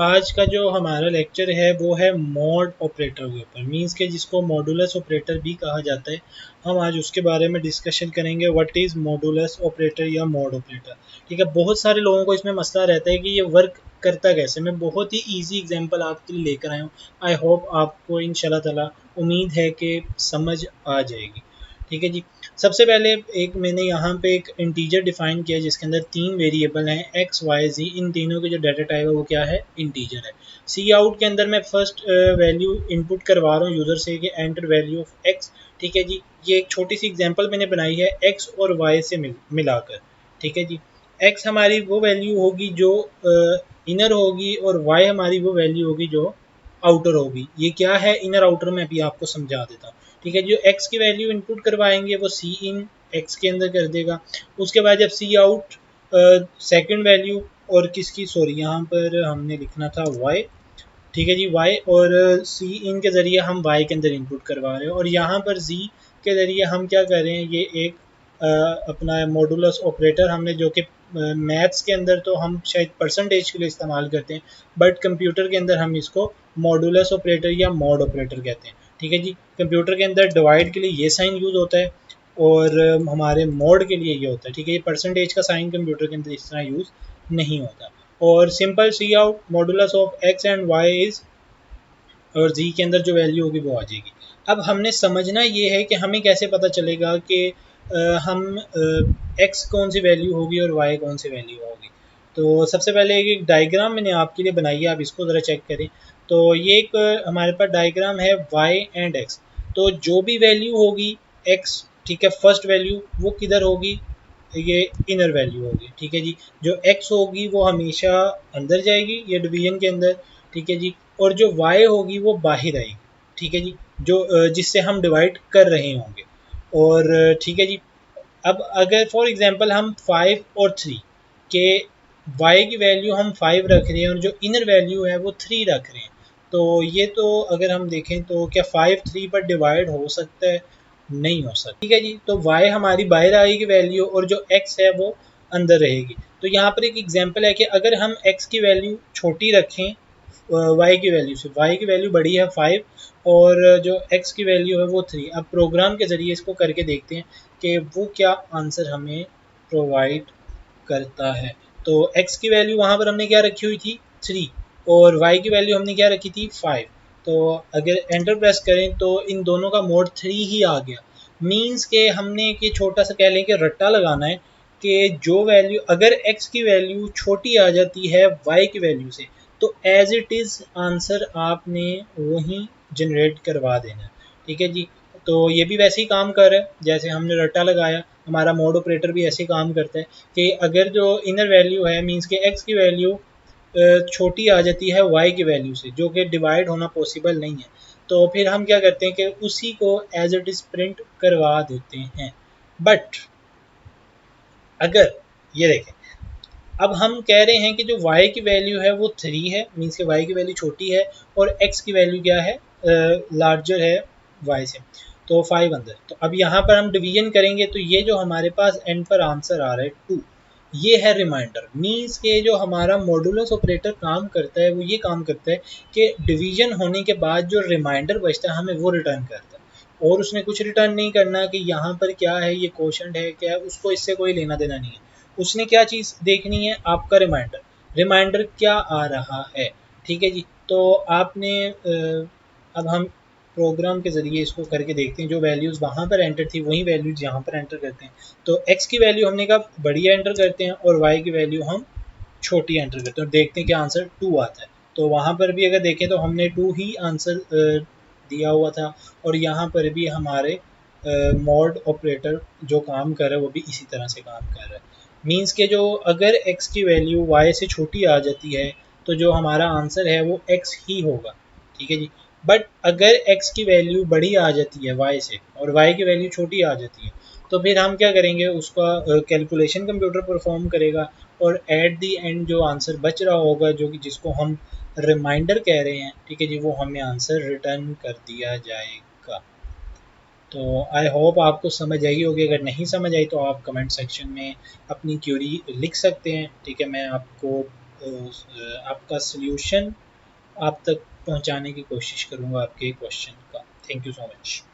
आज का जो हमारा लेक्चर है वो है मॉड ऑपरेटर के ऊपर, मींस के जिसको मॉडुलस ऑपरेटर भी कहा जाता है। हम आज उसके बारे में डिस्कशन करेंगे, व्हाट इज़ मॉडुलस ऑपरेटर या मॉड ऑपरेटर। ठीक है, बहुत सारे लोगों को इसमें मसला रहता है कि ये वर्क करता कैसे। मैं बहुत ही ईजी एग्जांपल आपके लिए लेकर आया हूँ। आई होप आपको इंशाल्लाह ताला उम्मीद है कि समझ आ जाएगी। ठीक है जी। सबसे पहले एक मैंने यहाँ पे एक इंटीजर डिफाइन किया जिसके अंदर 3 वेरिएबल हैं एक्स वाई जी। इन तीनों के जो डाटा टाइप है वो क्या है, इंटीजर है। सी आउट के अंदर मैं फर्स्ट वैल्यू इनपुट करवा रहा हूँ यूज़र से कि एंटर वैल्यू ऑफ एक्स। ठीक है जी। ये एक छोटी सी एग्जांपल मैंने बनाई है एक्स और वाई से मिलाकर। ठीक है जी। एक्स हमारी वो वैल्यू होगी जो इनर होगी और वाई हमारी वो वैल्यू होगी जो आउटर होगी। ये क्या है इनर आउटर, में अभी आपको समझा देता हूँ। ठीक है, जो एक्स की वैल्यू इनपुट करवाएंगे वो सी इन एक्स के अंदर कर देगा। उसके बाद जब सी आउट सेकंड वैल्यू और किसकी, सॉरी यहाँ पर हमने लिखना था वाई। ठीक है जी, वाई और सी इन के ज़रिए हम वाई के अंदर इनपुट करवा रहे हैं, और यहाँ पर जी के ज़रिए हम क्या कर रहे हैं, ये एक अपना मॉडुलस ऑपरेटर हमने, जो कि मैथ्स के अंदर तो हम शायद परसेंटेज के लिए इस्तेमाल करते हैं, बट कंप्यूटर के अंदर हम इसको मॉडुलस ऑपरेटर या मॉड ऑपरेटर कहते हैं। ठीक है जी। कंप्यूटर के अंदर डिवाइड के लिए ये साइन यूज़ होता है और हमारे मोड के लिए ये होता है। ठीक है, ये परसेंटेज का साइन कंप्यूटर के अंदर इस तरह यूज़ नहीं होता। और सिंपल सी out modulus of x and y is, और जी के अंदर जो वैल्यू होगी वो आ जाएगी। अब हमने समझना ये है कि हमें कैसे पता चलेगा कि हम एक्स कौन सी वैल्यू होगी और वाई कौन सी वैल्यू होगी। तो सबसे पहले एक डायग्राम मैंने आपके लिए बनाई है, आप इसको ज़रा चेक करें। तो ये एक हमारे पास डायग्राम है वाई एंड एक्स। तो जो भी वैल्यू होगी एक्स, ठीक है, फर्स्ट वैल्यू वो किधर होगी, ये इनर वैल्यू होगी। ठीक है जी। जो एक्स होगी वो हमेशा अंदर जाएगी ये डिवीजन के अंदर। ठीक है जी। और जो वाई होगी वो बाहर आएगी। ठीक है जी, जो जिससे हम डिवाइड कर रहे होंगे। और ठीक है जी। अब अगर फॉर एग्जांपल हम 5 और 3 के वाई की वैल्यू हम 5 रख रहे हैं और जो इनर वैल्यू है वो 3 रख रहे हैं, तो ये तो अगर हम देखें तो क्या 5 3 पर डिवाइड हो सकता है, नहीं हो सकता। ठीक है जी। तो वाई हमारी बाहर आएगी वैल्यू और जो एक्स है वो अंदर रहेगी। तो यहाँ पर एक एग्जांपल है कि अगर हम एक्स की वैल्यू छोटी रखें वाई की वैल्यू से, वाई की वैल्यू बड़ी है 5 और जो एक्स की वैल्यू है वो 3। अब प्रोग्राम के ज़रिए इसको करके देखते हैं कि वो क्या आंसर हमें प्रोवाइड करता है। तो एक्स की वैल्यू वहाँ पर हमने क्या रखी हुई थी 3, और वाई की वैल्यू हमने क्या रखी थी 5। तो अगर एंटर प्रेस करें तो इन दोनों का मोड 3 ही आ गया। मीन्स के हमने एक ये छोटा सा कह लें कि रट्टा लगाना है कि जो वैल्यू, अगर एक्स की वैल्यू छोटी आ जाती है वाई की वैल्यू से, तो एज इट इज़ आंसर आपने वही जनरेट करवा देना। ठीक है जी। तो ये भी वैसे ही काम कर रहा है जैसे हमने रट्टा लगाया, हमारा मोड ऑपरेटर भी ऐसे ही काम करता है कि अगर जो इनर वैल्यू है, मींस के एक्स की वैल्यू छोटी आ जाती है वाई की वैल्यू से, जो कि डिवाइड होना पॉसिबल नहीं है, तो फिर हम क्या करते हैं कि उसी को एज इट इज़ प्रिंट करवा देते हैं। बट अगर ये देखें, अब हम कह रहे हैं कि जो y की वैल्यू है वो 3 है, मीन्स के y की वैल्यू छोटी है और x की वैल्यू क्या है, लार्जर है y से, तो 5 अंदर। तो अब यहाँ पर हम डिवीजन करेंगे तो ये जो हमारे पास एंड पर आंसर आ रहा है 2, ये है रिमाइंडर। मीन्स के जो हमारा मॉडुलस ऑपरेटर काम करता है वो ये काम करता है कि डिवीजन होने के बाद जो रिमाइंडर बचता है हमें वो रिटर्न करता है, और उसने कुछ रिटर्न नहीं करना कि यहाँ पर क्या है, ये क्वोशंट है क्या है, उसको इससे कोई लेना देना नहीं है। उसने क्या चीज़ देखनी है, आपका रिमाइंडर, रिमाइंडर क्या आ रहा है। ठीक है जी। तो आपने अब हम प्रोग्राम के ज़रिए इसको करके देखते हैं, जो वैल्यूज़ वहाँ पर एंटर थी वही वैल्यूज़ यहाँ पर एंटर करते हैं। तो x की वैल्यू हमने कहा बड़ी एंटर करते हैं और y की वैल्यू हम छोटी एंटर करते हैं और देखते हैं कि आंसर 2 आता है। तो वहाँ पर भी अगर देखें तो हमने 2 ही आंसर दिया हुआ था, और यहाँ पर भी हमारे मॉड ऑपरेटर जो काम कर रहा है वो भी इसी तरह से काम कर रहा है। मीन्स के जो अगर x की वैल्यू y से छोटी आ जाती है तो जो हमारा आंसर है वो x ही होगा। ठीक है जी। बट अगर x की वैल्यू बड़ी आ जाती है y से और y की वैल्यू छोटी आ जाती है, तो फिर हम क्या करेंगे, उसका कैलकुलेशन कंप्यूटर परफॉर्म करेगा और एट दी एंड जो आंसर बच रहा होगा, जो कि जिसको हम रिमाइंडर कह रहे हैं, ठीक है जी, वो हमें आंसर रिटर्न कर दिया जाएगा। तो आई होप आपको समझ आई होगी। अगर नहीं समझ आई तो आप कमेंट सेक्शन में अपनी क्यूरी लिख सकते हैं। ठीक है, मैं आपको आपका सल्यूशन आप तक पहुंचाने की कोशिश करूंगा आपके क्वेश्चन का। Thank you so much.